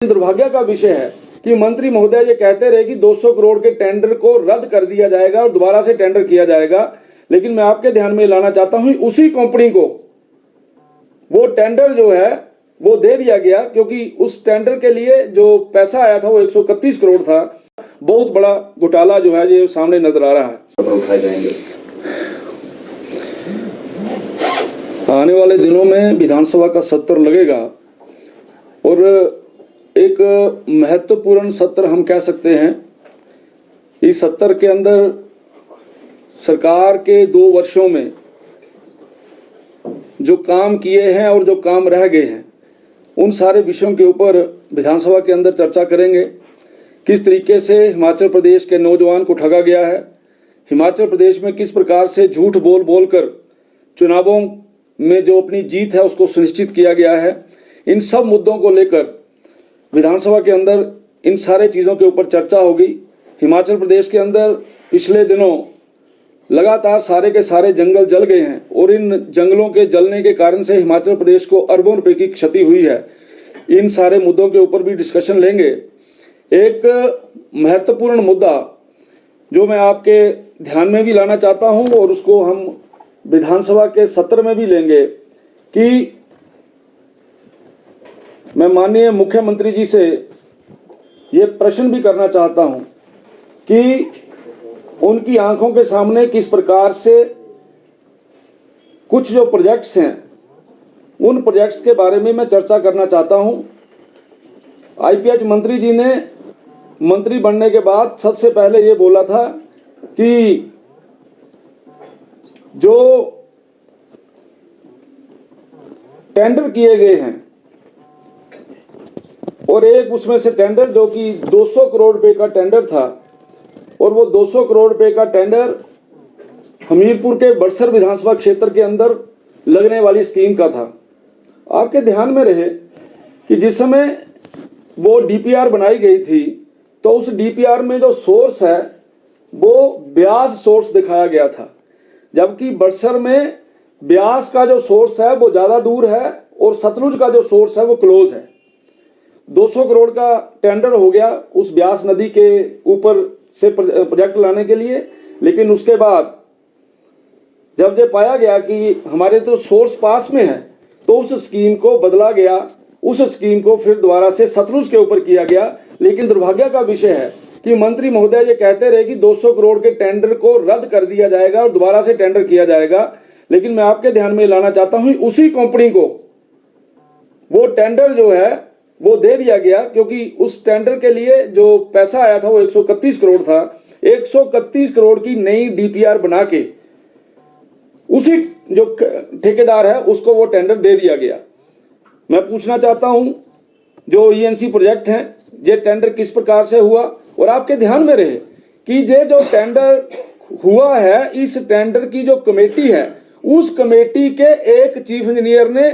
दुर्भाग्य का विषय है कि मंत्री महोदय ये कहते रहे कि 200 करोड़ के टेंडर को रद्द कर दिया जाएगा और दोबारा से टेंडर किया जाएगा। लेकिन मैं आपके ध्यान में लाना चाहता हूं उसी कंपनी को वो टेंडर जो है वो दे दिया गया, क्योंकि उस टेंडर के लिए जो पैसा आया था वो 131 करोड़ था। बहुत बड़ा घोटाला जो है ये सामने नजर आ रहा है। उठाए जाएंगे। आने वाले दिनों में विधानसभा का सत्र लगेगा और एक महत्वपूर्ण सत्र हम कह सकते हैं। इस सत्र के अंदर सरकार के 2 वर्षों में जो काम किए हैं और जो काम रह गए हैं उन सारे विषयों के ऊपर विधानसभा के अंदर चर्चा करेंगे। किस तरीके से हिमाचल प्रदेश के नौजवान को ठगा गया है, हिमाचल प्रदेश में किस प्रकार से झूठ बोल बोल कर चुनावों में जो अपनी जीत है उसको सुनिश्चित किया गया है। इन सब मुद्दों को लेकर विधानसभा के अंदर इन सारे चीज़ों के ऊपर चर्चा होगी। हिमाचल प्रदेश के अंदर पिछले दिनों लगातार सारे के सारे जंगल जल गए हैं और इन जंगलों के जलने के कारण से हिमाचल प्रदेश को अरबों रुपए की क्षति हुई है। इन सारे मुद्दों के ऊपर भी डिस्कशन लेंगे। एक महत्वपूर्ण मुद्दा जो मैं आपके ध्यान में भी लाना चाहता हूं और उसको हम विधानसभा के सत्र में भी लेंगे कि मैं माननीय मुख्यमंत्री जी से ये प्रश्न भी करना चाहता हूं कि उनकी आंखों के सामने किस प्रकार से कुछ जो प्रोजेक्ट्स हैं उन प्रोजेक्ट्स के बारे में मैं चर्चा करना चाहता हूं। आईपीएच मंत्री जी ने मंत्री बनने के बाद सबसे पहले ये बोला था कि जो टेंडर किए गए हैं और एक उसमें से टेंडर जो कि 200 करोड़ रुपए का टेंडर था और वो 200 करोड़ रुपए का टेंडर हमीरपुर के बड़सर विधानसभा क्षेत्र के अंदर लगने वाली स्कीम का था। आपके ध्यान में रहे कि जिस समय वो डीपीआर बनाई गई थी तो उस डीपीआर में जो सोर्स है वो ब्यास सोर्स दिखाया गया था, जबकि बड़सर में ब्यास का जो सोर्स है वो ज़्यादा दूर है और सतलुज का जो सोर्स है वो क्लोज है। 200 करोड़ का टेंडर हो गया उस ब्यास नदी के ऊपर से प्रोजेक्ट लाने के लिए, लेकिन उसके बाद जब ये पाया गया कि हमारे तो सोर्स पास में है तो उस स्कीम को बदला गया, उस स्कीम को फिर दोबारा से सतलुज के ऊपर किया गया। लेकिन दुर्भाग्य का विषय है कि मंत्री महोदय ये कहते रहे कि 200 करोड़ के टेंडर को रद्द कर दिया जाएगा और दोबारा से टेंडर किया जाएगा। लेकिन मैं आपके ध्यान में लाना चाहता हूं उसी कंपनी को वो टेंडर जो है वो दे दिया गया, क्योंकि उस टेंडर के लिए जो पैसा आया था वो 131 करोड़ था। 131 करोड़ की नई डीपीआर बना के उसी जो ठेकेदार है उसको वो टेंडर दे दिया गया। मैं पूछना चाहता हूं जो ईएनसी प्रोजेक्ट हैं ये टेंडर किस प्रकार से हुआ, और आपके ध्यान में रहे कि ये जो टेंडर हुआ है इस टेंडर की जो कमेटी है उस कमेटी के एक चीफ इंजीनियर ने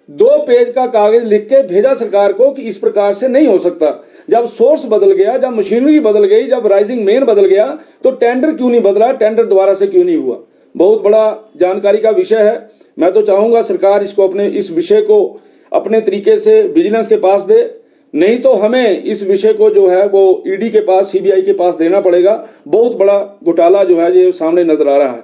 2 पेज का कागज लिख के भेजा सरकार को कि इस प्रकार से नहीं हो सकता। जब सोर्स बदल गया, जब मशीनरी बदल गई, जब राइजिंग मेन बदल गया तो टेंडर क्यों नहीं बदला, टेंडर दोबारा से क्यों नहीं हुआ। बहुत बड़ा जानकारी का विषय है। मैं तो चाहूंगा सरकार इसको अपने इस विषय को अपने तरीके से विजिलेंस के पास दे, नहीं तो हमें इस विषय को जो है वो ईडी के पास, सीबीआई के पास देना पड़ेगा। बहुत बड़ा घोटाला जो है ये सामने नजर आ रहा है।